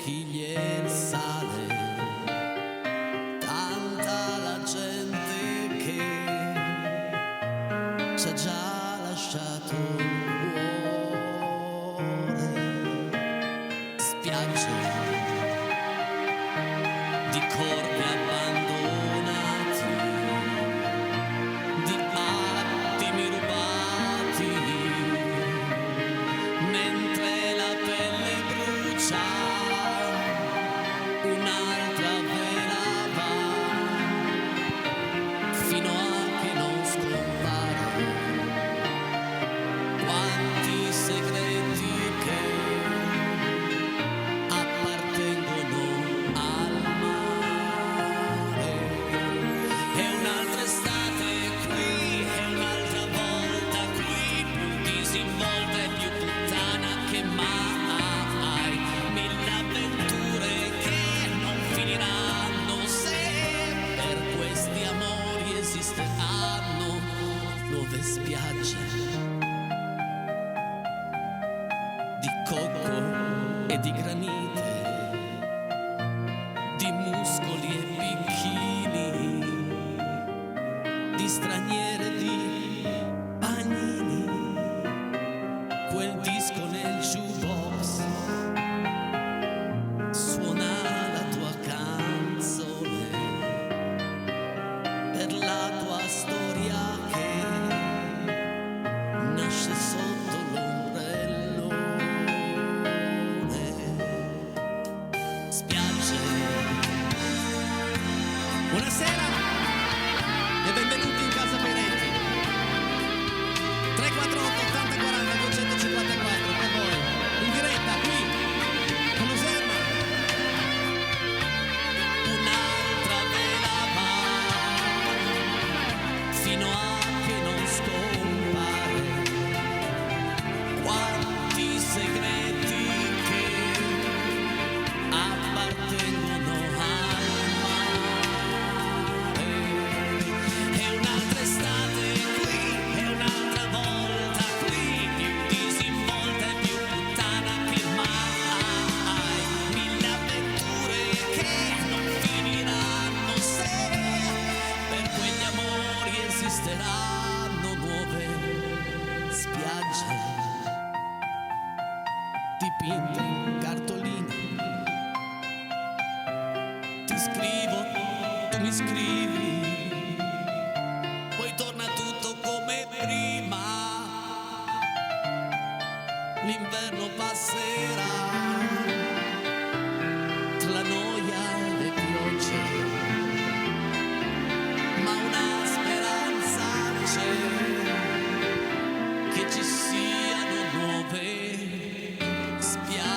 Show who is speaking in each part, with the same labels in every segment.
Speaker 1: bottiglie di sale, tanta la gente che ci ha già lasciato il cuore. Spiagge di corpi abbandonati, di attimi rubati, mentre la pelle brucia, un'altra vela va, fino a che non scompare. Quanti segreti che appartengono al mare. È un'altra estate qui, è un'altra volta qui, più disinvolta e più puttana che mai. Mille avventure che non finiranno, se per questi amori esisteranno nuove spiagge di cocco e di granite, di muscoli e bicchini, di straniere, di panini, quel disco nel jukebox suona la tua canzone per la tua storia che nasce sotto l'ombrellone. Spiagge. Buonasera e benvenuti in casa Peretti. 348 80 40 254 per voi, in diretta qui con Userma. Un'altra vela va, fino a che non scompare. Quanti segreti che appartengono al mare. È un'altra estate qui, è un'altra volta qui, più disinvolta e più puttana che mai. Mille avventure che non finiranno, se per quegli amori esisteranno nuove spiagge dipinte in cartoline. Ti scrivo, tu mi scrivi, poi torna tutto come prima. L'inverno passerà tra la noia e le piogge, ma una speranza c'è, che ci siano nuove spiagge.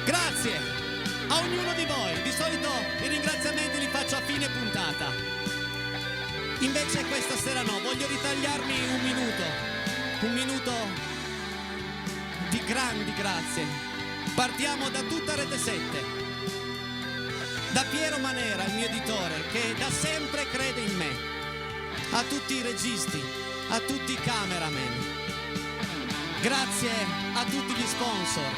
Speaker 1: Grazie a ognuno di voi. Di solito i ringraziamenti li faccio a fine puntata, invece questa sera no, voglio ritagliarmi un minuto di grandi grazie. Partiamo da tutta Rete 7, da Piero Manera, il mio editore, che da sempre crede in me, a tutti i registi, a tutti i cameraman, grazie a tutti gli sponsor,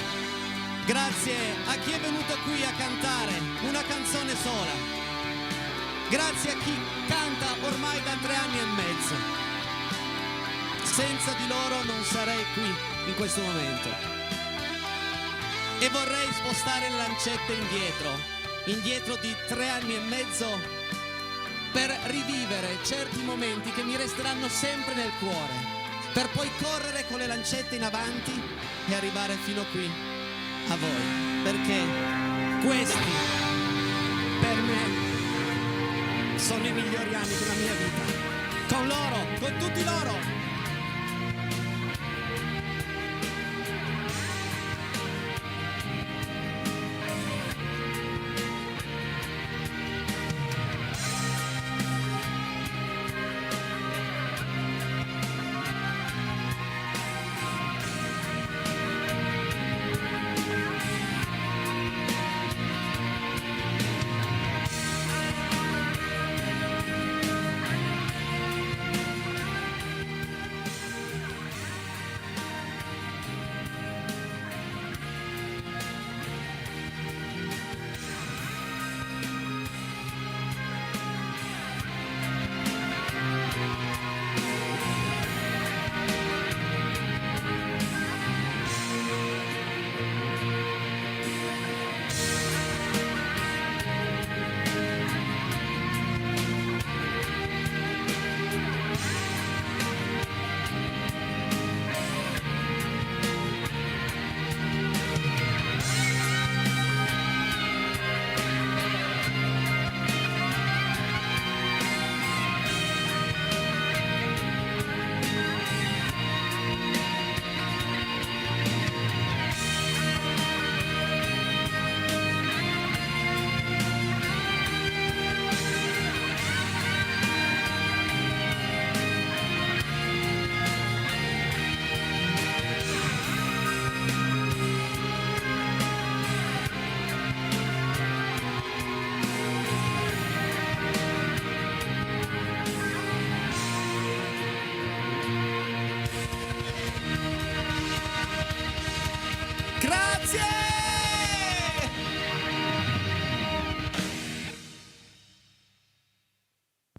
Speaker 1: grazie a chi è venuto qui a cantare una canzone sola, grazie a chi canta ormai da 3 anni e mezzo. Senza di loro non sarei qui in questo momento. E vorrei spostare le lancette indietro di 3 anni e mezzo, per rivivere certi momenti che mi resteranno sempre nel cuore, per poi correre con le lancette in avanti e arrivare fino qui a voi, perché questi per me sono i migliori anni della mia vita, con loro, con tutti loro.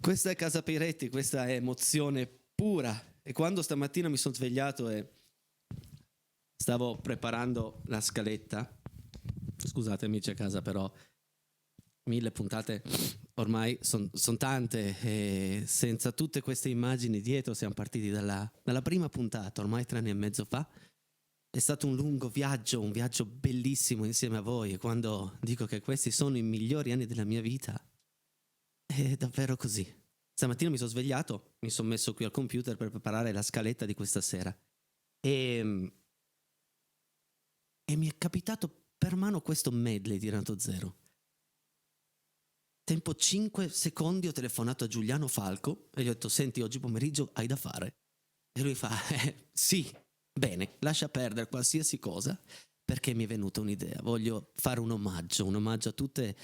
Speaker 1: Questa è Casa Piretti, questa è emozione pura. E quando stamattina mi sono svegliato e stavo preparando la scaletta, scusate amici a casa, però 1000 puntate ormai sono tante, e senza tutte queste immagini dietro siamo partiti dalla prima puntata, ormai 3 anni e mezzo fa. È stato un lungo viaggio, un viaggio bellissimo insieme a voi, e quando dico che questi sono i migliori anni della mia vita è davvero così. Stamattina mi sono svegliato, mi sono messo qui al computer per preparare la scaletta di questa sera e mi è capitato per mano questo medley di Renato Zero. Tempo 5 secondi ho telefonato a Giuliano Falco e gli ho detto: senti, oggi pomeriggio hai da fare? E lui fa: sì, bene, lascia perdere qualsiasi cosa, perché mi è venuta un'idea. Voglio fare un omaggio a tutte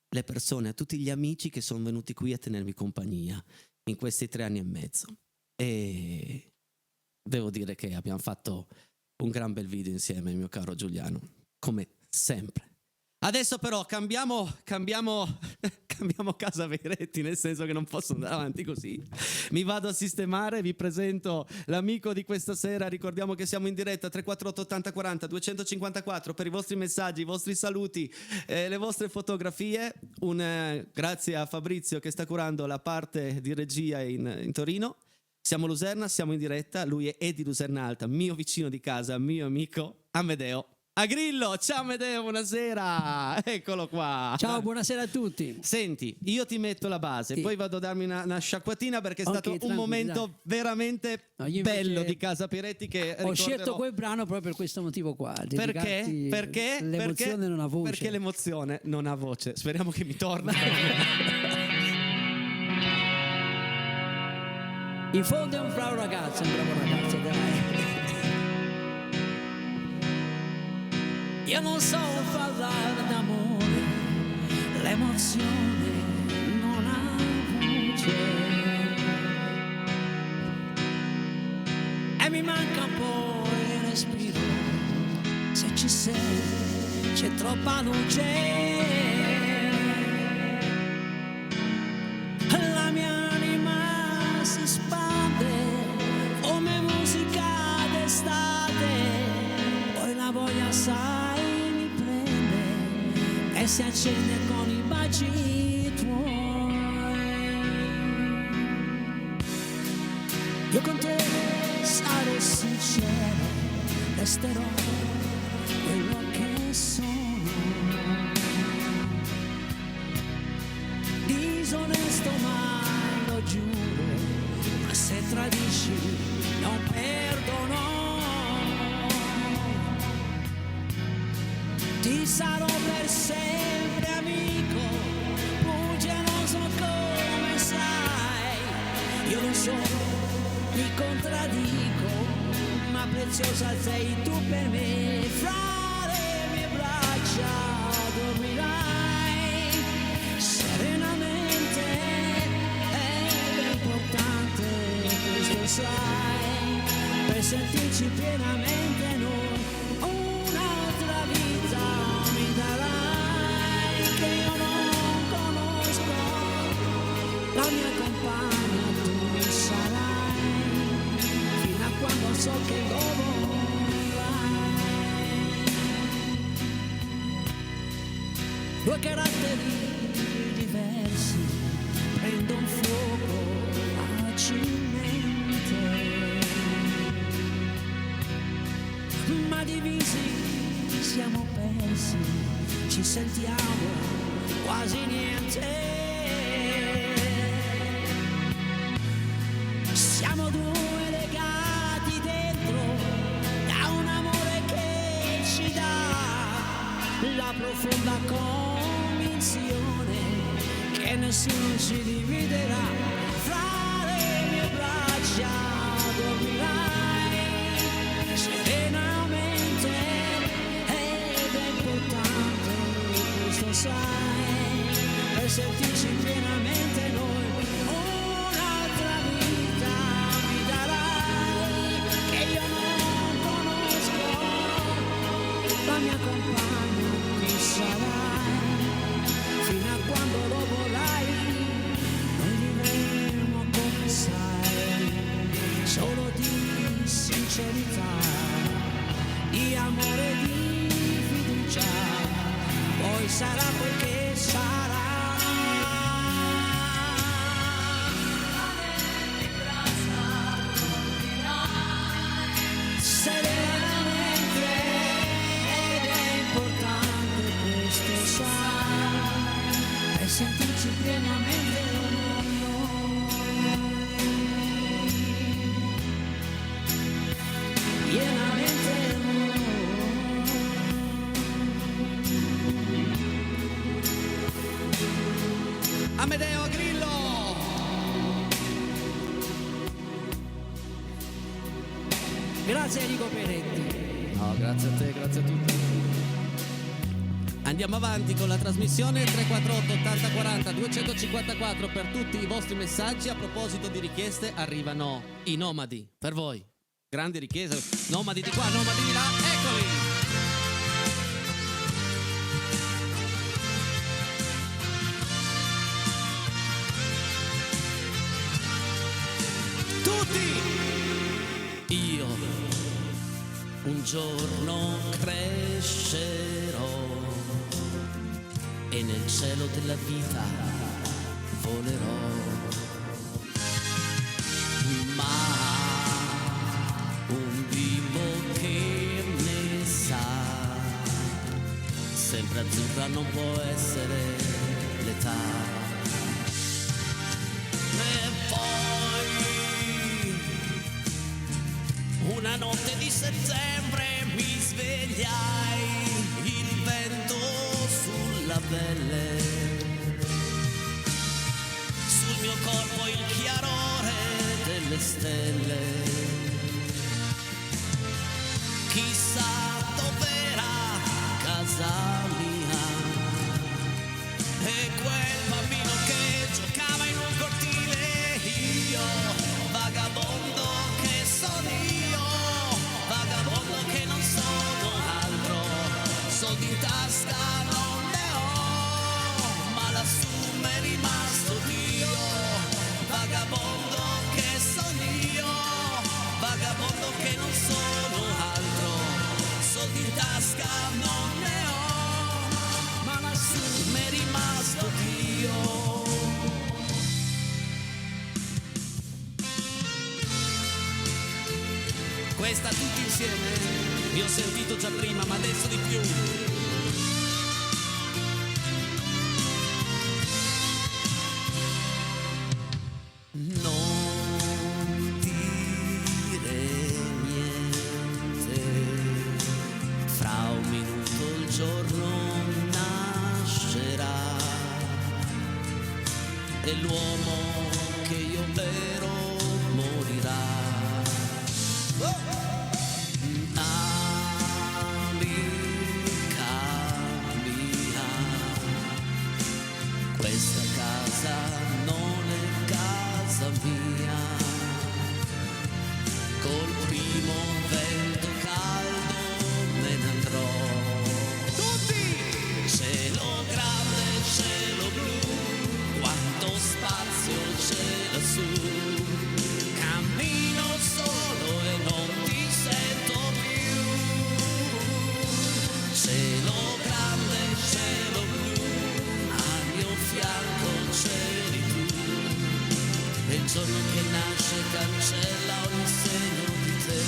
Speaker 1: le persone, a tutti gli amici che sono venuti qui a tenermi compagnia in questi 3 anni e mezzo. E devo dire che abbiamo fatto un gran bel video insieme, mio caro Giuliano, come sempre. Adesso però cambiamo Casa Piretti, nel senso che non posso andare avanti così. Mi vado a sistemare, vi presento l'amico di questa sera. Ricordiamo che siamo in diretta 348 80 40 254 per i vostri messaggi, i vostri saluti, le vostre fotografie. Grazie a Fabrizio che sta curando la parte di regia in Torino. Siamo a Luserna, siamo in diretta. Lui è di Luserna Alta, mio vicino di casa, mio amico Amedeo Agrillo. Ciao Amedeo, buonasera, eccolo qua.
Speaker 2: Ciao, buonasera a tutti.
Speaker 1: Senti, io ti metto la base, sì. Poi vado a darmi una sciacquatina, perché è stato un momento veramente bello di Casa Piretti che
Speaker 2: ho scelto quel brano proprio per questo motivo qua.
Speaker 1: Perché?
Speaker 2: L'emozione non ha voce.
Speaker 1: Perché l'emozione non ha voce. Speriamo che mi torni.
Speaker 2: In fondo è un bravo ragazzo, dai. Io non so parlare d'amore, l'emozione non ha voce. E mi manca un po' il respiro, se ci sei c'è troppa luce. La mia anima si spande come musica d'estate, poi la voglia sai mi prende e si accende con i baci tuoi. Io con te sarò sincero, resterò quello che sono, disonesto ma lo giuro, ma se tradisci non perdono. Ti sarò per sempre amico, bugeroso come sai. Io non sono, mi contraddico, ma preziosa sei tu per me. Fra le mie braccia dormirai serenamente, è importante questo sai, per sentirci pienamente noi. Un'altra vita mi darai che io non conosco, la mia compagna tu sarai, fino a quando so che lo vorrai. Due caratteri diversi prendono fuoco facilmente, ma divisi siamo persi, ci sentiamo quasi niente. Siamo due legati dentro da un amore che ci dà la profonda convinzione che nessuno ci dividerà. Fra le mie braccia dormirai serenamente, ed è importante questo sai, per sentirci pienamente noi. Un'altra vita mi darai che io non conosco, la mia compagna tu sarai, fino a quando lo vorrai, noi vivremo sarà quel che sarà. Serenamente, ed è importante questo, sai, per sentirci pienamente noi, pienamente noi.
Speaker 1: Amedeo Grillo.
Speaker 2: Grazie Enrico Peretti.
Speaker 1: No, grazie a te, grazie a tutti. Andiamo avanti con la trasmissione 348 80 40 254 per tutti i vostri messaggi. A proposito di richieste, arrivano i nomadi per voi. Grandi richieste, nomadi di qua, nomadi di là, eccoli! Io un giorno crescerò e nel cielo della vita volerò, ma un bimbo che ne sa, sempre azzurra non può essere l'età. E poi una notte di settembre mi svegliai, il vento sulla pelle, sul mio corpo il chiarore delle stelle. Chissà dov'era casa mia e quel bambino che giocava in un cortile. Io, vagabondo che sono io, vagabondo che non sono altro, soldi in tasca non ne ho, ma lassù m'è rimasto Dio. Vagabondo che sono io, vagabondo che non sono altro, soldi in tasca non ne ho, ma lassù m'è rimasto Dio. Questa tutti insieme, vi ho sentito già prima, ma adesso di più. Non dire niente, fra un minuto il giorno nascerà e l'uomo che io vero morirà. Amica mia, questa casa non è casa mia, col primo vento caldo me ne andrò. Tutti! Cielo grande, cielo blu, quanto spazio c'è lassù, cammino solo e non ti sento più. Cielo grande, cielo blu, al mio fianco c'eri tu, e il giorno che nasce cancella ogni segno di te.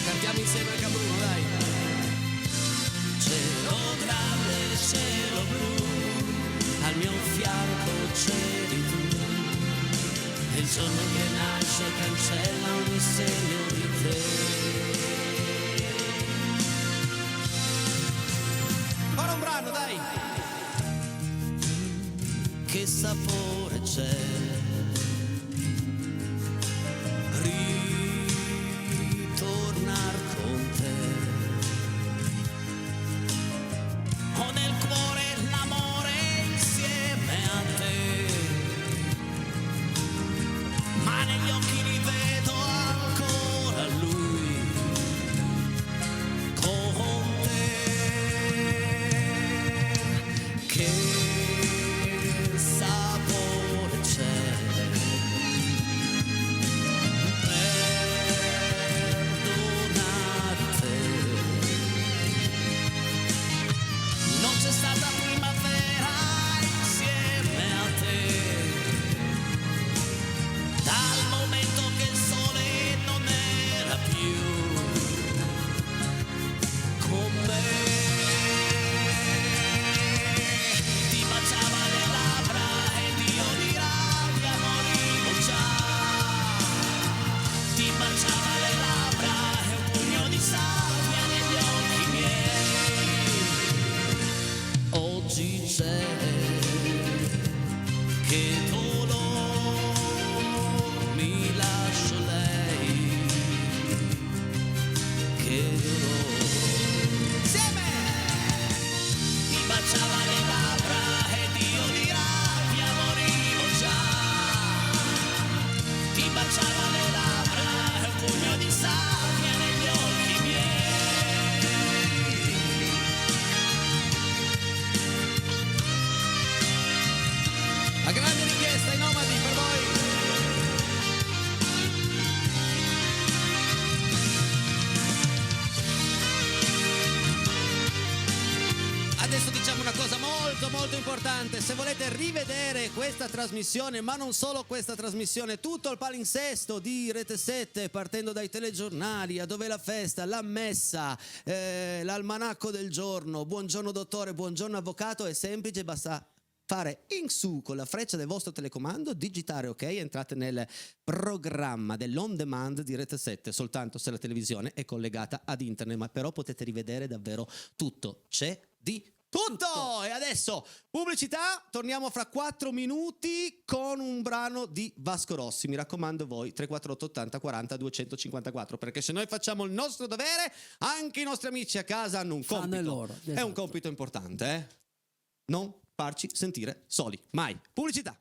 Speaker 1: Cantiamo insieme anche a Bruno, dai. Cielo grande, cielo blu, al mio fianco c'eri tu, e il giorno che nasce cancella ogni segno di te. Ora un brano, dai. Che sapore c'è ritornar con te, ho nel cuore l'amore insieme a te, ma negli occhi rivedo ancora lui, con te.
Speaker 2: così c'è, che dolore mi lascia lei, che dolore. Insieme! Mi baciava le labbra ed io di rabbia morivo già. Ti baciava le labbra e un pugno di sabbia negli occhi miei.
Speaker 1: La grande richiesta ai nomadi per voi. Adesso diciamo una cosa molto importante: se volete rivedere questa trasmissione, ma non solo questa trasmissione, tutto il palinsesto di Rete 7, partendo dai telegiornali, a Dov'è la festa, la messa, l'almanacco del giorno, buongiorno dottore, buongiorno avvocato, è semplice, basta fare in su con la freccia del vostro telecomando, digitare ok, entrate nel programma dell'on demand di Rete 7, soltanto se la televisione è collegata ad internet, ma però potete rivedere davvero tutto, c'è di tutto. E adesso pubblicità, torniamo fra 4 minuti con un brano di Vasco Rossi, mi raccomando voi 348 80 40 254, perché se noi facciamo il nostro dovere, anche i nostri amici a casa hanno un compito,
Speaker 2: loro,
Speaker 1: è un
Speaker 2: esatto.
Speaker 1: compito importante, non farci sentire soli, mai. Pubblicità.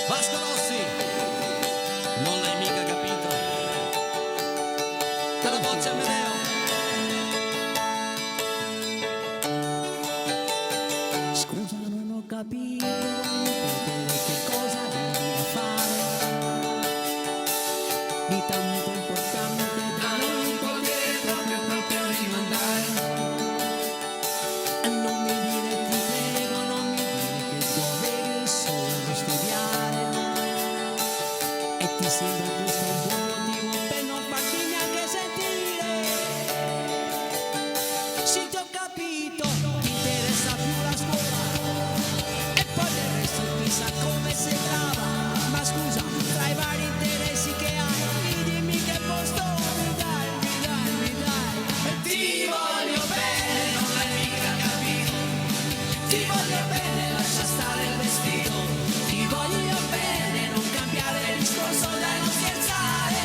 Speaker 1: Vasco Rossi, non l'hai mica capito. Dalla voce a Medeo.
Speaker 2: Scusa, non ho capito, che cosa devo fare di tanto importante da non poter proprio rimandare. E non mi dire, ti prego, non mi dire che dovevi solo studiare. E ti sembra questo un buon motivo per non farti neanche sentire. Sì, ti ho capito, ti interessa più la scuola. E poi del resto chissà come sei brava. Ma scusa, tra i vari interessi che hai, dimmi che posto mi dai. E ti voglio bene, non l'hai mica capito. Ti voglio bene, lascia stare il vestito. Ti voglio bene, non cambiare il discorso, dai, non scherzare.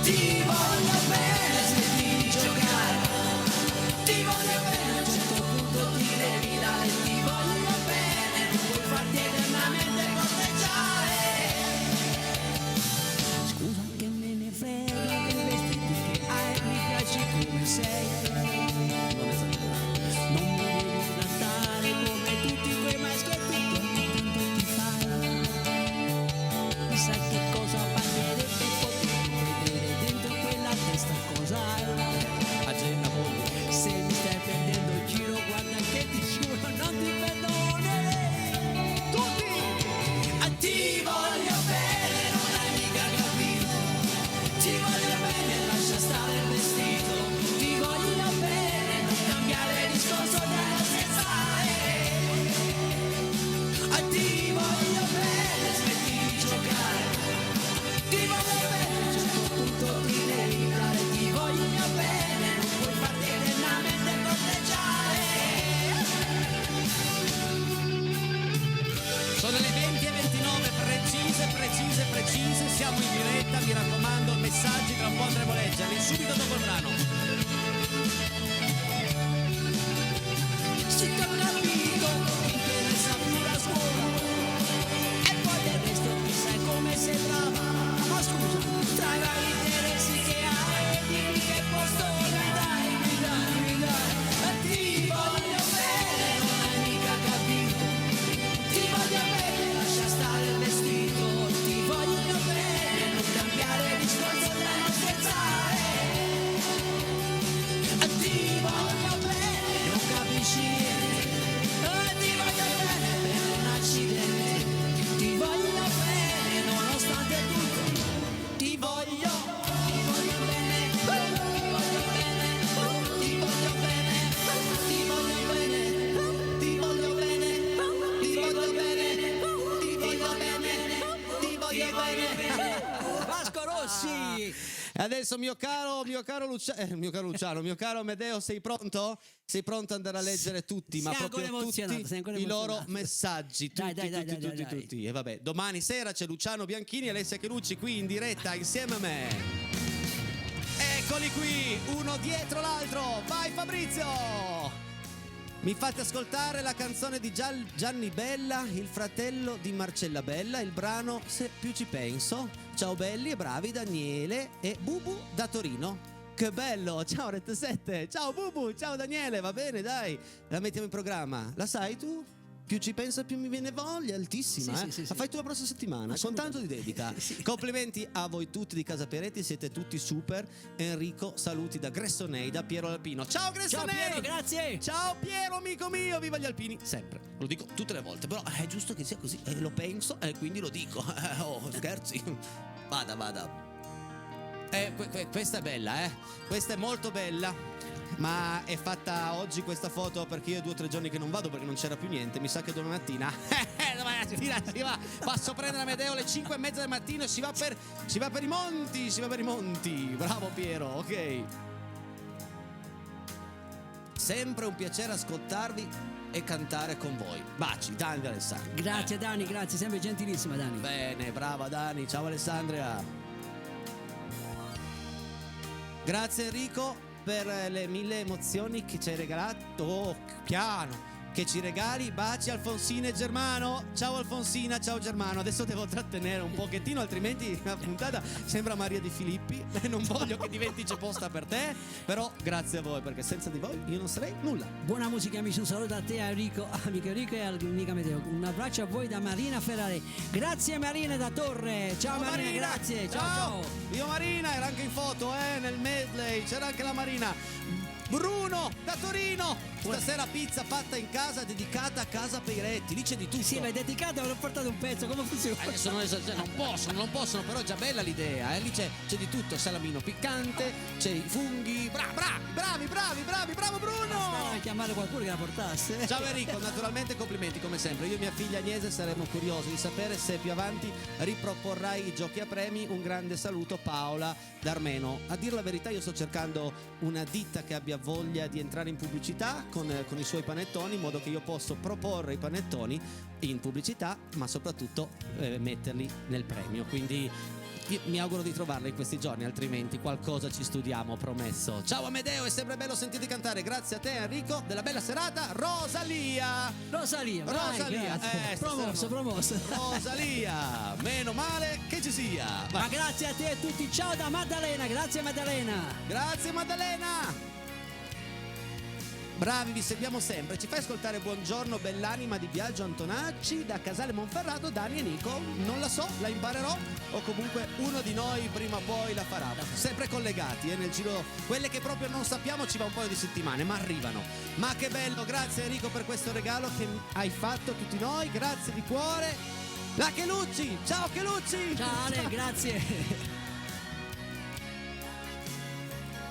Speaker 2: Ti voglio bene, smetti di giocare. Ti voglio bene, a un certo punto ti devi dare. Ti voglio bene, non puoi farti eternamente corteggiare. Scusa che me ne frega dei vestiti che hai, mi piaci come sei. Non esagerare, non mi devi trattare come tutti quei maschietti che ogni tanto ti fai. Chissà che cosa pagherebbe poter vedere dentro quella testa cosa hai.
Speaker 1: Agenda voi.
Speaker 2: Se mi stai perdendo il giro, guarda che ti giuro non ti perdonerei. Tutti! Ti voglio bene, non hai mica capito. Ti voglio bene, lascia stare il vestito. Ti voglio bene, non cambiare il discorso, dai, non scherzare. Ti voglio bene, smetti di giocare. Ti voglio bene, a un certo punto ti devi dare. Ti voglio bene, non puoi farti eternamente corteggiare.
Speaker 1: Sono le 20:29, precise, siamo in diretta, mi raccomando, messaggi, tra un po' andremo a leggerli, subito dopo il brano.
Speaker 2: Sì, ti ho capito, ti interessa più la scuola. E poi del resto ti sai come sei brava. Ma scusa, tra i vari interessi che hai, dimmi che posto mi dai. E ti voglio bene, non hai mica capito. Ti voglio bene, lascia stare il vestito. Ti voglio bene, non cambiare il discorso, dai, non scherzare. Ti voglio bene, non capisci niente.
Speaker 1: Adesso mio caro Luciano, mio caro Amedeo, sei pronto? Sei pronto ad andare a leggere tutti, ma
Speaker 2: Sei ancora
Speaker 1: proprio tutti
Speaker 2: emozionato, sei ancora
Speaker 1: i loro
Speaker 2: emozionato.
Speaker 1: messaggi,
Speaker 2: Dai,
Speaker 1: tutti,
Speaker 2: dai,
Speaker 1: tutti,
Speaker 2: dai,
Speaker 1: tutti,
Speaker 2: dai.
Speaker 1: tutti. E vabbè, domani sera c'è Luciano Bianchini e Alessia Chelucci qui in diretta insieme a me. Eccoli qui, uno dietro l'altro. Vai Fabrizio! Mi fate ascoltare la canzone di Gianni Bella, il fratello di Marcella Bella, il brano Se più ci penso. Ciao belli e bravi Daniele e Bubu da Torino. Che bello, ciao Rete 7, ciao Bubu, ciao Daniele, va bene dai, la mettiamo in programma. La sai tu? Più ci penso più mi viene voglia, altissima.
Speaker 2: Sì.
Speaker 1: La fai tu la prossima settimana, con tanto di dedica.
Speaker 2: Sì.
Speaker 1: Complimenti a voi tutti di Casa Peretti, siete tutti super. Enrico, saluti da Gressonei, da Piero Alpino. Ciao Gressonei!
Speaker 2: Ciao Piero, grazie.
Speaker 1: Ciao Piero, amico mio, viva gli alpini, sempre. Lo dico tutte le volte, però è giusto che sia così, lo penso e quindi lo dico. Oh, scherzi. Vada. Questa è bella, questa è molto bella. Ma è fatta oggi questa foto perché io 2 o 3 giorni che non vado perché non c'era più niente. Mi sa che domani mattina si va. Posso prendere Amedeo alle 5:30 del mattino e si va per i monti. Bravo Piero, ok. Sempre un piacere ascoltarvi e cantare con voi. Baci, Dani Alessandro.
Speaker 2: Grazie Dani, grazie, sempre gentilissima Dani.
Speaker 1: Bene, brava Dani, ciao Alessandria. Grazie Enrico per le 1000 emozioni che ci hai regalato. Oh, piano, che ci regali. Baci Alfonsina e Germano. Ciao Alfonsina, ciao Germano. Adesso devo trattenere un pochettino, altrimenti la puntata sembra Maria Di Filippi e non voglio che diventi posta per te. Però grazie a voi, perché senza di voi io non sarei nulla.
Speaker 2: Buona musica amici, un saluto a te Enrico, amico Enrico e all'amica Amedeo. Un abbraccio a voi da Marina Ferrari. Grazie Marina da Torre. Ciao Marina, grazie. Ciao.
Speaker 1: Io Marina era anche in foto, nel medley, c'era anche la Marina. Bruno da Torino, stasera pizza fatta in casa dedicata a Casa Peretti, lì c'è di tutto.
Speaker 2: Sì, ma è dedicata, avrò portato un pezzo, come funziona?
Speaker 1: Adesso non possono, però è già bella l'idea, lì c'è di tutto, salamino piccante, c'è i funghi, bravi, bravo Bruno!
Speaker 2: Stavo a chiamare qualcuno che la portasse.
Speaker 1: Ciao Enrico, naturalmente complimenti come sempre. Io e mia figlia Agnese saremo curiosi di sapere se più avanti riproporrai i giochi a premi. Un grande saluto Paola D'Armeno. A dir la verità io sto cercando una ditta che abbia voglia di entrare in pubblicità con i suoi panettoni, in modo che io posso proporre i panettoni in pubblicità, ma soprattutto metterli nel premio. Quindi io mi auguro di trovarla in questi giorni, altrimenti qualcosa ci studiamo, promesso. Ciao Amedeo, è sempre bello sentirti cantare. Grazie a te Enrico della bella serata. Rosalia,
Speaker 2: vai, grazie. Promosso.
Speaker 1: Rosalia, meno male che ci sia. Vai.
Speaker 2: Ma grazie a te e tutti, ciao da Maddalena, grazie Maddalena.
Speaker 1: Grazie Maddalena. Bravi, vi seguiamo sempre. Ci fai ascoltare Buongiorno Bell'anima di Biagio Antonacci da Casale Monferrato, Dani e Nico. Non la so, la imparerò o comunque uno di noi prima o poi la farà. Sempre collegati nel giro, quelle che proprio non sappiamo ci va un paio di settimane, ma arrivano. Ma che bello, grazie Enrico per questo regalo che hai fatto a tutti noi, grazie di cuore. La Chelucci, ciao Chelucci.
Speaker 2: Ciao Ale, grazie.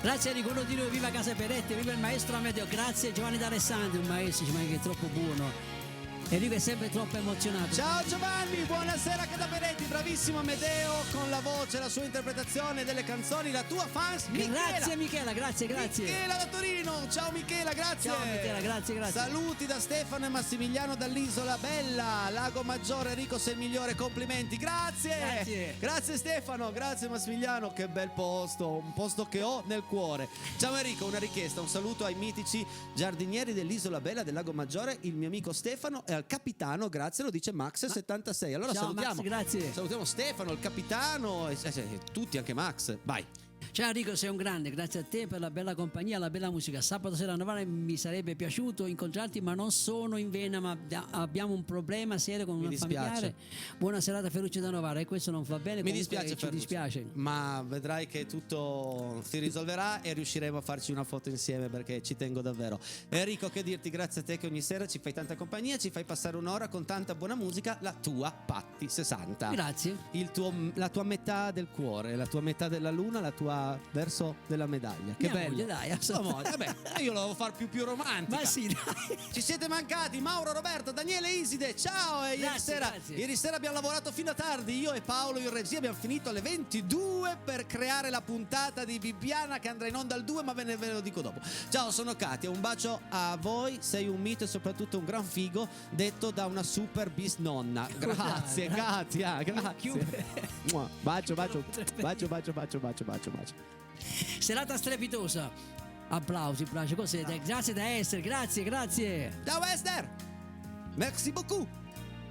Speaker 2: Grazie Enrico, uno di noi, viva Casa Peretti, viva il maestro Amedeo, grazie Giovanni D'Alessandro, un maestro che è troppo buono. Enrico è sempre troppo emozionato.
Speaker 1: Ciao Giovanni, buonasera Casa Peretti, bravissimo Amedeo con la voce, la sua interpretazione delle canzoni, la tua fans Michela.
Speaker 2: Grazie Michela, grazie.
Speaker 1: Michela da Torino, ciao Michela, grazie.
Speaker 2: Ciao Michela, grazie.
Speaker 1: Saluti da Stefano e Massimiliano dall'Isola Bella, Lago Maggiore. Enrico sei il migliore, complimenti, grazie Stefano, grazie Massimiliano, che bel posto, un posto che ho nel cuore. Ciao Enrico, una richiesta, un saluto ai mitici giardinieri dell'Isola Bella del Lago Maggiore, il mio amico Stefano e al capitano, grazie, lo dice Max76. Allora
Speaker 2: ciao,
Speaker 1: salutiamo,
Speaker 2: Max, grazie.
Speaker 1: Salutiamo Stefano, il capitano e tutti, anche Max. Vai.
Speaker 2: Ciao Enrico, sei un grande, grazie a te per la bella compagnia, la bella musica. Sabato sera a Novara mi sarebbe piaciuto incontrarti, ma non sono in Vena, ma abbiamo un problema serio con una familiare. Buona serata Ferruccio da Novara, e questo non va bene.
Speaker 1: Mi dispiace,
Speaker 2: ci dispiace.
Speaker 1: Ma vedrai che tutto si risolverà e riusciremo a farci una foto insieme, perché ci tengo davvero. Enrico, che dirti, grazie a te che ogni sera ci fai tanta compagnia, ci fai passare un'ora con tanta buona musica, la tua Patti 60.
Speaker 2: Grazie.
Speaker 1: La tua metà del cuore, la tua metà della luna, la tua verso della medaglia. Che
Speaker 2: Mia
Speaker 1: bello.
Speaker 2: moglie, dai,
Speaker 1: Tua moglie, vabbè, io lo devo far più romantica.
Speaker 2: Ma sì, dai.
Speaker 1: Ci siete mancati, Mauro, Roberto, Daniele, Iside, ciao. E
Speaker 2: Grazie.
Speaker 1: ieri sera abbiamo lavorato fino a tardi, io e Paolo in regia abbiamo finito alle 22 per creare la puntata di Bibbiana che andrà in onda al 2, ma ve lo dico dopo. Ciao, sono Katia, un bacio a voi, sei un mito e soprattutto un gran figo, detto da una super bisnonna. Grazie Katia, grazie. Bacio.
Speaker 2: Serata strepitosa. Applausi, cos'è? Grazie da Esther, grazie.
Speaker 1: Ciao Esther, merci beaucoup.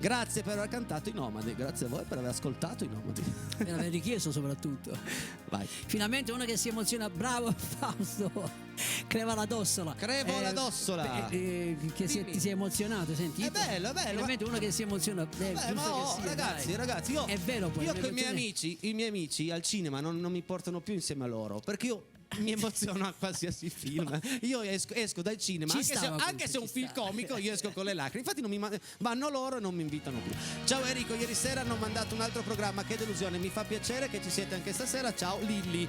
Speaker 1: Grazie per aver cantato i Nomadi, grazie a voi per aver ascoltato i Nomadi.
Speaker 2: Per aver richiesto soprattutto.
Speaker 1: Vai.
Speaker 2: Finalmente uno che si emoziona, bravo Fausto. Creva la dossola.
Speaker 1: Crevo la dossola.
Speaker 2: Che ti sei emozionato, senti?
Speaker 1: È bello.
Speaker 2: Finalmente uno che si emoziona.
Speaker 1: Ragazzi, io,
Speaker 2: è vero, poi
Speaker 1: io con i miei amici al cinema non mi portano più insieme a loro, perché io mi emoziono a qualsiasi film. Io esco dal cinema, anche se è un film comico, io esco con le lacrime. Infatti non mi vanno loro e non mi invitano più. Ciao Enrico, ieri sera hanno mandato un altro programma, che delusione, mi fa piacere che ci siete anche stasera. Ciao Lilli,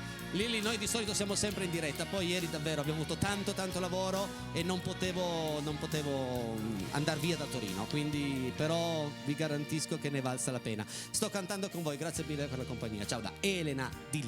Speaker 1: noi di solito siamo sempre in diretta, poi ieri davvero abbiamo avuto tanto lavoro e non potevo andare via da Torino, quindi però vi garantisco che ne valsa la pena. Sto cantando con voi, grazie mille per la compagnia. Ciao da Elena di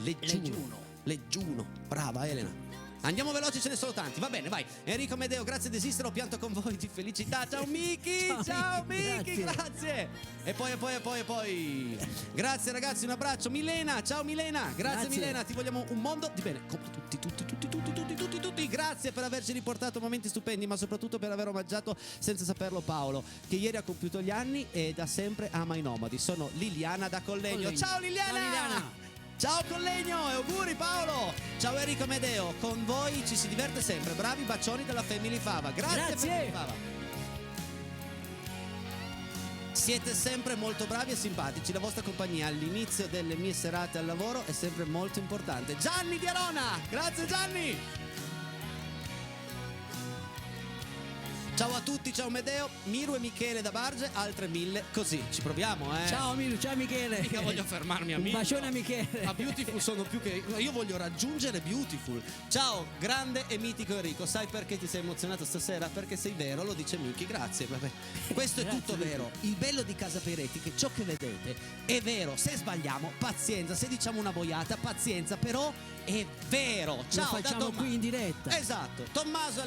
Speaker 1: Leggiuno, brava Elena. Andiamo veloci, ce ne sono tanti. Va bene, vai. Enrico Medeo, grazie di esistere, ho pianto con voi di felicità. Ciao Miki, ciao Miki, grazie. E poi. Grazie ragazzi, un abbraccio. Milena, ciao Milena. Grazie Milena, ti vogliamo un mondo di bene. Con tutti. Grazie per averci riportato momenti stupendi, ma soprattutto per aver omaggiato senza saperlo Paolo, che ieri ha compiuto gli anni e da sempre ama i nomadi. Sono Liliana da Collegno. Ciao Liliana. Ciao Collegno e auguri Paolo. Ciao Enrico Medeo, con voi ci si diverte sempre. Bravi bacioni della Family Fava. Grazie. Family Fava. Siete sempre molto bravi e simpatici. La vostra compagnia all'inizio delle mie serate al lavoro è sempre molto importante. Gianni di Arona. Grazie Gianni. Ciao a tutti, ciao Medeo, Miru e Michele da Barge, altre 1000, così, ci proviamo,
Speaker 2: Ciao Miru, ciao Michele.
Speaker 1: Mica voglio fermarmi a
Speaker 2: Un
Speaker 1: Miru.
Speaker 2: bacione a Michele.
Speaker 1: A Beautiful sono più che... Io voglio raggiungere Beautiful. Ciao, grande e mitico Enrico, sai perché ti sei emozionato stasera? Perché sei vero, lo dice Miki, grazie. Vabbè. Questo è tutto vero. Il bello di Casa Peretti è che ciò che vedete è vero. Se sbagliamo, pazienza. Se diciamo una boiata, pazienza. Però è vero. Ciao,
Speaker 2: lo facciamo qui in diretta.
Speaker 1: Esatto. Tommaso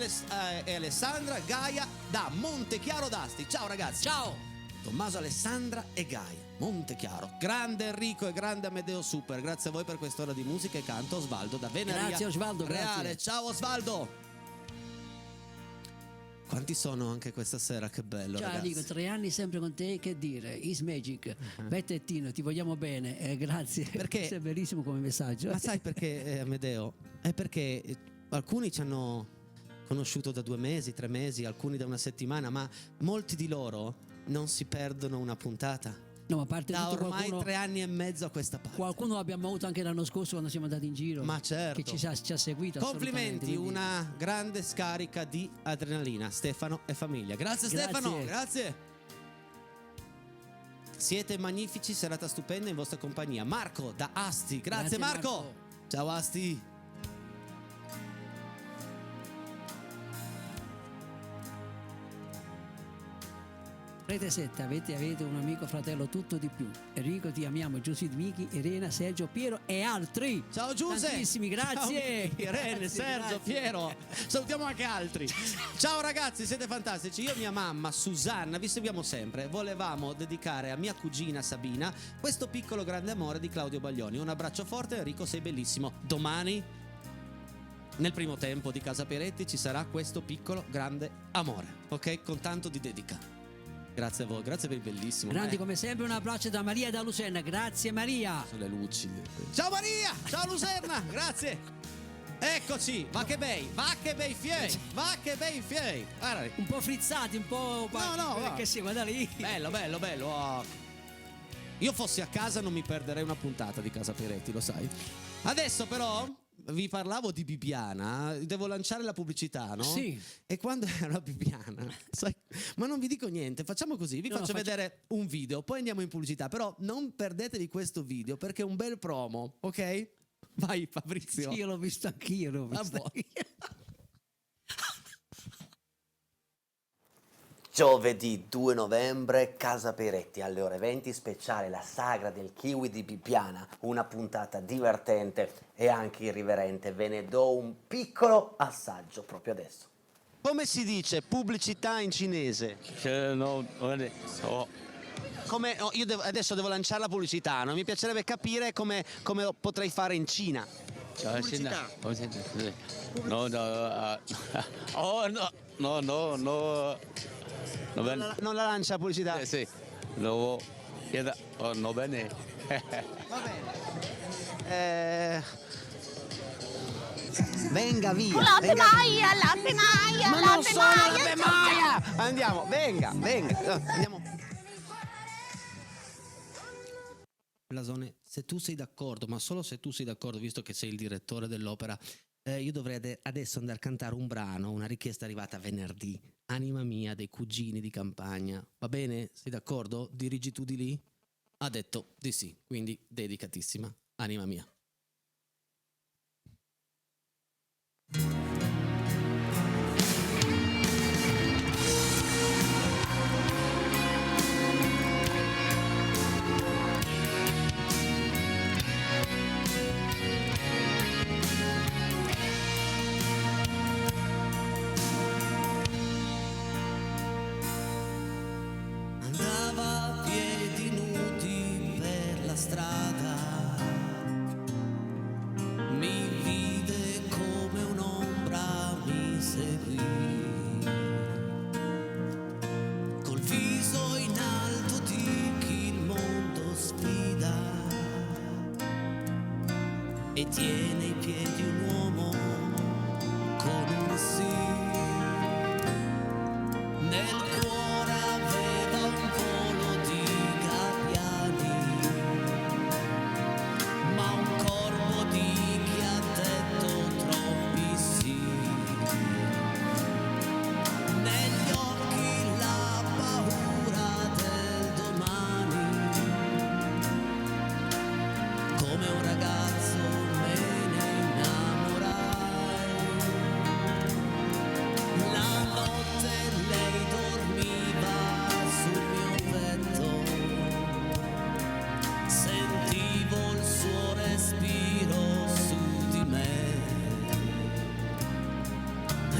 Speaker 1: e Alessandra Gaia da Montechiaro d'Asti. Ciao ragazzi.
Speaker 2: Ciao.
Speaker 1: Tommaso, Alessandra e Gaia, Montechiaro. Grande Enrico e grande Amedeo Super. Grazie a voi per quest'ora di musica e canto. Osvaldo da Venaria.
Speaker 2: Grazie Osvaldo,
Speaker 1: Reale.
Speaker 2: grazie.
Speaker 1: Ciao Osvaldo. Quanti sono anche questa sera, che bello.
Speaker 2: Ciao
Speaker 1: ragazzi.
Speaker 2: Enrico, 3 anni sempre con te, che dire, Is Magic, Betta e Tino, ti vogliamo bene, grazie.
Speaker 1: Perché?
Speaker 2: Questo è bellissimo come messaggio.
Speaker 1: Ma sai perché, Amedeo? È perché alcuni ci hanno conosciuto da 2 mesi, 3 mesi, alcuni da 1 settimana, ma molti di loro non si perdono una puntata.
Speaker 2: No, ma a parte
Speaker 1: Da
Speaker 2: tutto
Speaker 1: ormai
Speaker 2: qualcuno,
Speaker 1: 3 anni e mezzo a questa parte.
Speaker 2: qualcuno l'abbiamo avuto anche l'anno scorso quando siamo andati in giro.
Speaker 1: Ma certo.
Speaker 2: Che ci ha seguito.
Speaker 1: Complimenti,
Speaker 2: quindi.
Speaker 1: una grande scarica di adrenalina, Stefano e famiglia. Grazie Stefano, grazie. Siete magnifici, serata stupenda in vostra compagnia. Marco da Asti, grazie Marco. Ciao Asti.
Speaker 2: Rete 7, avete un amico fratello tutto di più. Enrico, ti amiamo, Giuseppe, Miki, Irena, Sergio, Piero e altri.
Speaker 1: Ciao Giuseppe.
Speaker 2: Tantissimi, grazie.
Speaker 1: Ciao, Irene, Sergio,
Speaker 2: grazie.
Speaker 1: Piero. Salutiamo anche altri. Ciao ragazzi, siete fantastici. Io e mia mamma Susanna vi seguiamo sempre. Volevamo dedicare a mia cugina Sabina questo piccolo grande amore di Claudio Baglioni. Un abbraccio forte, Enrico, sei bellissimo. Domani, nel primo tempo di Casa Peretti, ci sarà questo piccolo grande amore, ok? Con tanto di dedica. Grazie a voi, grazie per il bellissimo.
Speaker 2: Grandi come sempre, un abbraccio da Maria e da Lucerna. Grazie Maria.
Speaker 1: Sono le luci. Ciao Maria, ciao Lucerna, grazie. Eccoci, va che bei fiei. Guarda.
Speaker 2: Un po' frizzati, un po'.
Speaker 1: No.
Speaker 2: Che sì, guarda lì.
Speaker 1: Bello. Oh. Io fossi a casa non mi perderei una puntata di Casa Peretti, lo sai. Adesso però vi parlavo di Bibbiana, devo lanciare la pubblicità, no?
Speaker 2: Sì.
Speaker 1: E quando ero a Bibbiana, sai, ma non vi dico niente, facciamo così, vi faccio vedere un video, poi andiamo in pubblicità, però non perdetevi questo video perché è un bel promo, ok? Vai Fabrizio.
Speaker 2: Sì, io l'ho visto anch'io, l'ho visto anch'io.
Speaker 3: Giovedì 2 novembre, Casa Peretti, alle ore 20, speciale La sagra del kiwi di Bibbiana, una puntata divertente e anche irriverente. Ve ne do un piccolo assaggio proprio adesso.
Speaker 1: Come si dice pubblicità in cinese? Come, adesso devo lanciare la pubblicità, no? Mi piacerebbe capire come potrei fare in Cina. Pubblicità.
Speaker 4: No, oh, no.
Speaker 1: Non la lancia la pubblicità?
Speaker 4: Sì, no, no bene.
Speaker 1: Va bene. Venga via.
Speaker 5: L'Ave Maia.
Speaker 1: Ma non sono l'Ave Maia! Andiamo, venga. Andiamo. Blasone, se tu sei d'accordo, ma solo se tu sei d'accordo, visto che sei il direttore dell'opera, io dovrei adesso andare a cantare un brano, una richiesta arrivata venerdì. Anima mia dei Cugini di Campagna. Va bene? Sei d'accordo? Dirigi tu di lì? Ha detto di sì, quindi dedicatissima. Anima mia.
Speaker 2: Andava a piedi nudi per la strada, mi vide come un'ombra, mi seguì, col viso in alto di chi il mondo sfida e tiene i piedi un uomo con un sì. Nel cuore aveva un volo di gabbiani, ma un corpo di chi ha detto troppi sì. Negli occhi la paura del domani, come un ragazzo me ne innamorai. La notte lei dormiva sul mio petto, sentivo il suo respiro su di me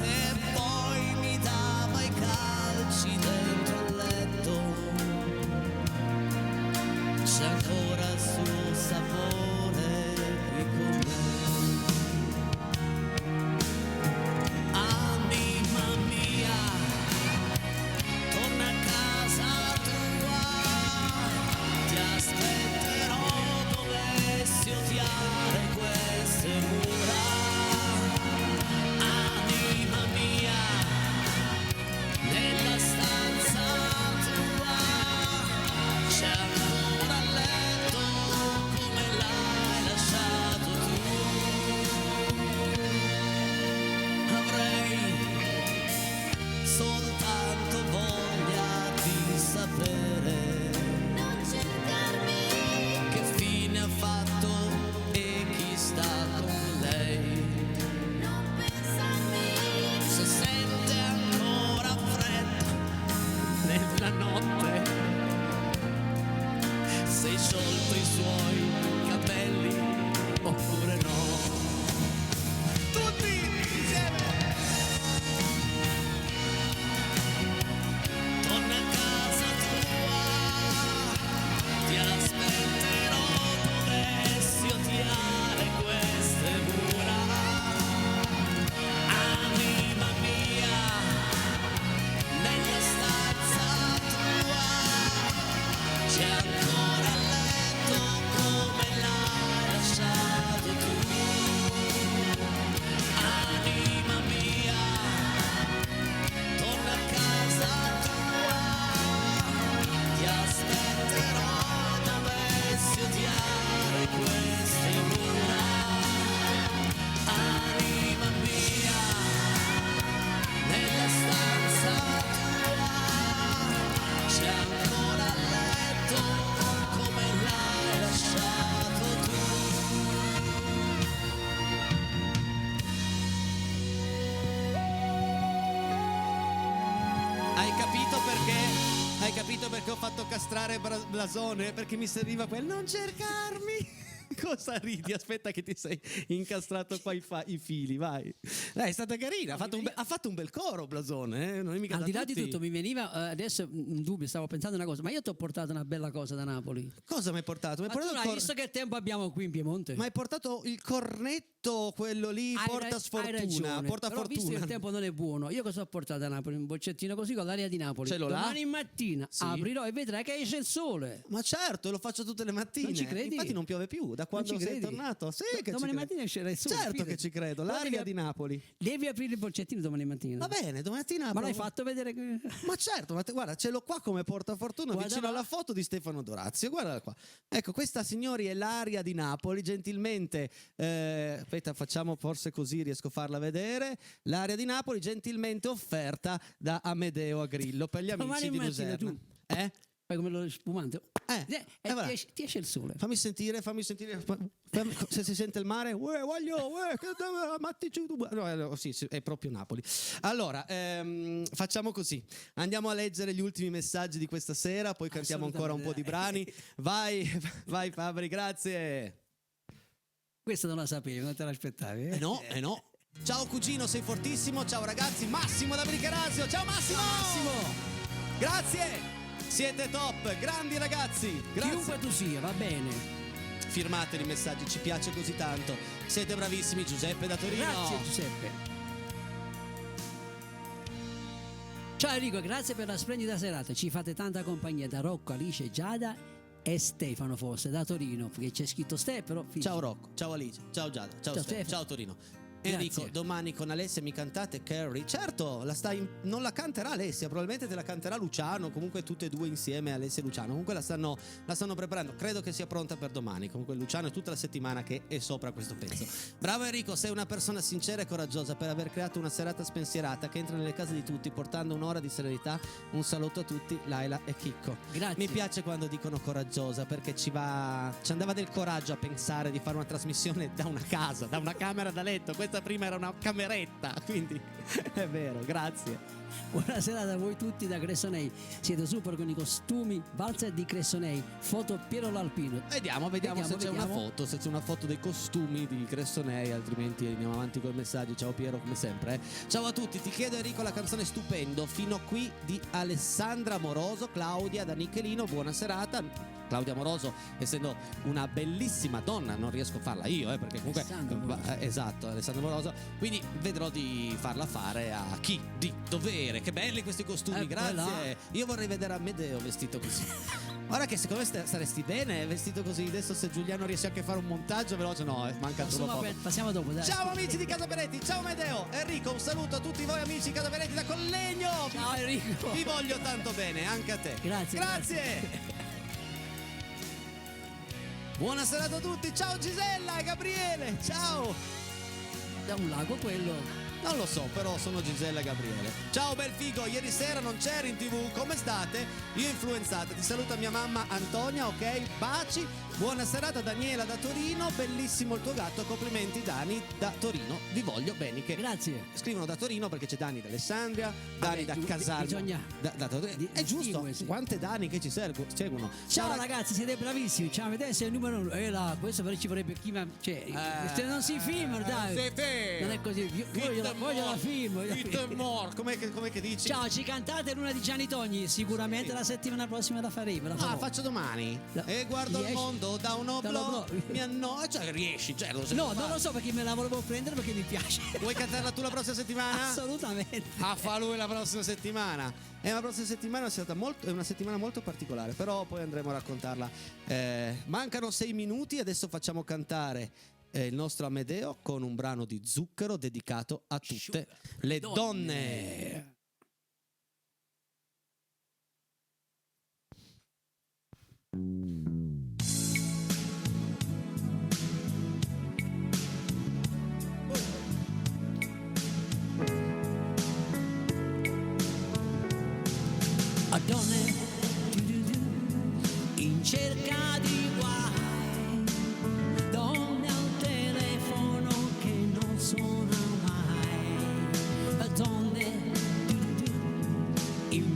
Speaker 2: e poi mi dava i calci dentro il letto. C'è ancora il suo sapore qui con me. Anima mia, torna a casa tua, ti aspetterò dovessi odiare queste mura. Anima mia, nella stanza tua c'è ancora il letto come l'hai lasciato tu. Avrei soltanto voglia di sapere
Speaker 5: Non cercarmi,
Speaker 2: che fine ha fatto e chi sta con lei.
Speaker 5: non pensarmi,
Speaker 2: Se sente ancora freddo nella notte, se hai sciolto i suoi capelli oppure no. Tutti insieme!
Speaker 1: Hai capito perché ho fatto castrare Blasone? Perché mi serviva quel non cercarmi. Cosa ridi? Aspetta che ti sei incastrato qua i fili, vai. Dai, è stata carina, ha fatto un bel coro Blasone, non è mica
Speaker 6: Al
Speaker 1: da
Speaker 6: di là di
Speaker 1: tutti.
Speaker 6: tutto mi veniva adesso un dubbio, stavo pensando una cosa, ma io ti ho portato una bella cosa da Napoli.
Speaker 1: Cosa mi hai portato? Mi hai
Speaker 6: Ma tu
Speaker 1: portato
Speaker 6: non hai visto che tempo abbiamo qui in Piemonte?
Speaker 1: Ma hai portato il cornetto, quello lì, porta
Speaker 6: Hai
Speaker 1: sfortuna,
Speaker 6: ragione,
Speaker 1: porta
Speaker 6: però visto che
Speaker 1: fortuna.
Speaker 6: il tempo non è buono, io cosa ho portato a Napoli? Un boccettino così con l'aria di Napoli.
Speaker 1: Ce l'ho là?
Speaker 6: Domani mattina
Speaker 1: Sì.
Speaker 6: aprirò e vedrai che esce il sole.
Speaker 1: Ma certo, lo faccio tutte le mattine.
Speaker 6: Non ci credi?
Speaker 1: Infatti non piove più da quando
Speaker 6: Non ci
Speaker 1: sei
Speaker 6: credi?
Speaker 1: tornato. Sì, che
Speaker 6: Domani
Speaker 1: ci
Speaker 6: mattina esce il sole.
Speaker 1: Certo
Speaker 6: fidati.
Speaker 1: che ci credo,
Speaker 6: Però
Speaker 1: l'aria di Napoli.
Speaker 6: Devi aprire il boccettino domani mattina.
Speaker 1: Va bene, domattina
Speaker 6: Ma l'hai
Speaker 1: provo-
Speaker 6: fatto vedere che...
Speaker 1: Ma certo, guarda, ce l'ho qua come portafortuna
Speaker 6: Guarda
Speaker 1: vicino
Speaker 6: là.
Speaker 1: alla foto di Stefano Dorazio. Guarda qua. Ecco, questa signori è l'aria di Napoli, gentilmente. Aspetta, facciamo forse così, riesco a farla vedere. L'aria di Napoli, gentilmente offerta da Amedeo Agrillo per gli amici
Speaker 6: Domani
Speaker 1: di
Speaker 6: mattina
Speaker 1: Luserna.
Speaker 6: tu.
Speaker 1: Eh?
Speaker 6: Fai come lo spumante.
Speaker 1: va.
Speaker 6: Ti esce il sole.
Speaker 1: Fammi sentire. Se si sente il mare, no, sì, è proprio Napoli. Allora, facciamo così. Andiamo a leggere gli ultimi messaggi di questa sera, poi cantiamo ancora un po' di brani. Vai Fabri, grazie.
Speaker 6: Questo non la sapevi, non te l'aspettavi.
Speaker 1: Eh no. Ciao cugino, sei fortissimo. Ciao ragazzi, Massimo da Bricherasio. Ciao Massimo. Grazie. Siete top, grandi ragazzi. Grazie.
Speaker 6: Chiunque tu sia, va bene.
Speaker 1: Firmateli i messaggi, ci piace così tanto. Siete bravissimi, Giuseppe da Torino.
Speaker 6: Grazie Giuseppe. Ciao Enrico, grazie per la splendida serata. Ci fate tanta compagnia da Rocco, Alice, Giada e Stefano forse da Torino, perché c'è scritto Ste, però
Speaker 1: Ciao Rocco, ciao Alice, ciao Giada, ciao
Speaker 6: Ciao
Speaker 1: Stefano,
Speaker 6: Stefano.
Speaker 1: ciao Torino. Enrico,
Speaker 6: Grazie.
Speaker 1: domani con Alessia mi cantate Carrie? Certo, non la canterà Alessia, probabilmente te la canterà Luciano, comunque tutte e due insieme, Alessia e Luciano. Comunque la stanno preparando, credo che sia pronta per domani. Comunque Luciano è tutta la settimana che è sopra questo pezzo. Bravo Enrico, sei una persona sincera e coraggiosa per aver creato una serata spensierata che entra nelle case di tutti portando un'ora di serenità. Un saluto a tutti, Laila e Chicco.
Speaker 6: Grazie.
Speaker 1: Mi piace quando dicono coraggiosa perché ci andava del coraggio a pensare di fare una trasmissione da una casa, da una camera da letto. Questa prima era una cameretta, quindi è vero, grazie.
Speaker 6: Buonasera a voi tutti da Cressonei. Siete super con i costumi, valzer di Cressonei, foto Piero l'Alpino.
Speaker 1: Vediamo se c'è una foto, se c'è una foto dei costumi di Cressonei, altrimenti andiamo avanti con i messaggi. Ciao Piero, come sempre. Ciao a tutti, ti chiedo Enrico la canzone Stupendo, fino a qui di Alessandra Moroso, Claudia da Nichelino, buona serata. Claudia Moroso, essendo una bellissima donna, non riesco a farla io, perché comunque esatto, Alessandra Moroso, quindi vedrò di farla fare a chi di dovere. Che belli questi costumi, grazie.
Speaker 6: Là.
Speaker 1: Io vorrei vedere Amedeo vestito così. Ora che secondo me staresti bene vestito così. Adesso se Giuliano riesce anche a fare un montaggio veloce, no, manca troppo poco.
Speaker 6: Passiamo dopo, dai.
Speaker 1: Ciao amici di Casa Peretti, ciao Amedeo, Enrico, un saluto a tutti voi amici di Casa Peretti da Collegno.
Speaker 6: Ciao Enrico.
Speaker 1: Vi voglio tanto bene, anche a te.
Speaker 6: Grazie.
Speaker 1: Buona serata a tutti, ciao Gisella e Gabriele, ciao.
Speaker 6: Da un lago quello.
Speaker 1: Non lo so, però sono Gisella e Gabriele. Ciao Belfigo, ieri sera non c'eri in TV, come state? Io influenzata, ti saluta mia mamma Antonia, ok? Baci, buona serata Daniela da Torino, bellissimo il tuo gatto, complimenti Dani da Torino, vi voglio beniche.
Speaker 6: Grazie.
Speaker 1: Scrivono da Torino perché c'è Dani da Alessandria, Dani da Casalmo.
Speaker 6: bisogna
Speaker 1: È giusto,
Speaker 6: distinguersi.
Speaker 1: quante Dani che ci seguono.
Speaker 6: Ciao ragazzi, siete bravissimi. Ciao, vedete sei il numero uno. E là, questo però ci vorrebbe chi ma. Cioè, se non si filma, dai. Non è così. Io voglio la film.
Speaker 1: Com'è che dici?
Speaker 6: Ciao, ci cantate l'una di Gianni Togni. Sicuramente la settimana prossima la faremo. La farò.
Speaker 1: Faccio domani.
Speaker 6: No.
Speaker 1: E guardo il
Speaker 6: Riesci?
Speaker 1: mondo da un
Speaker 6: Da un
Speaker 1: oblò.
Speaker 6: oblò.
Speaker 1: Mi annoia. Cioè, riesci, certo.
Speaker 6: No, non lo so perché me la volevo prendere perché mi piace.
Speaker 1: Vuoi cantarla tu la prossima settimana?
Speaker 6: Assolutamente.
Speaker 1: Fa lui la prossima settimana. E la prossima settimana è una settimana molto particolare, però poi andremo a raccontarla. Mancano 6 minuti, adesso facciamo cantare il nostro Amedeo con un brano di Zucchero dedicato a tutte le donne.
Speaker 6: A donne in cerca di guai, donne al telefono che non suona mai, donne in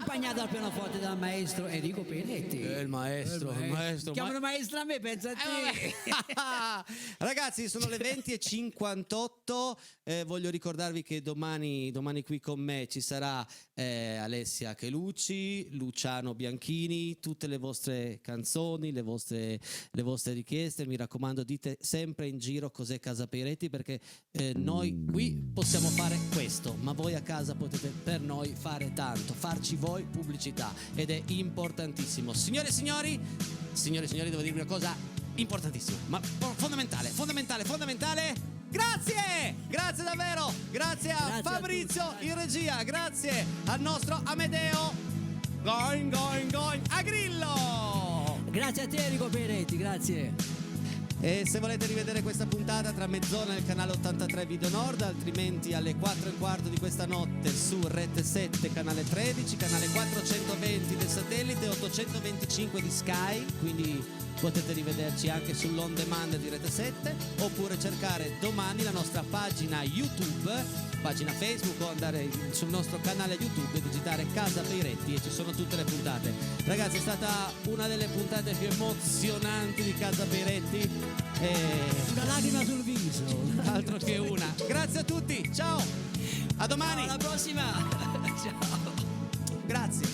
Speaker 6: accompagnato al pianoforte dal maestro Enrico Peretti.
Speaker 1: Il maestro.
Speaker 6: Chiamano maestro a me, pensa a te.
Speaker 1: Ragazzi, sono le 20:58. Voglio ricordarvi che domani qui con me ci sarà Alessia Chelucci, Luciano Bianchini, tutte le vostre canzoni, le vostre richieste. Mi raccomando, dite sempre in giro cos'è Casa Peretti, perché noi qui possiamo fare questo, ma voi a casa potete per noi fare tanto, farci voi pubblicità, ed è importantissimo. Signore e signori, devo dirvi una cosa importantissima, ma fondamentale. Grazie davvero, grazie a Fabrizio in regia, grazie al nostro Amedeo going a Grillo.
Speaker 6: Grazie a te Enrico Peretti, grazie.
Speaker 1: E se volete rivedere questa puntata tra mezz'ora nel canale 83 Video Nord, altrimenti alle 4:15 di questa notte su Rete 7 canale 13, canale 420 del satellite, 825 di Sky, quindi potete rivederci anche sull'on demand di Rete 7, oppure cercare domani la nostra pagina YouTube, pagina Facebook, o andare sul nostro canale YouTube e digitare Casa Peretti e ci sono tutte le puntate. Ragazzi, è stata una delle puntate più emozionanti di Casa Peretti.
Speaker 6: Una lacrima sul viso.
Speaker 1: Altro che una. Grazie a tutti, ciao, a domani.
Speaker 6: Alla prossima. Ciao.
Speaker 1: Grazie.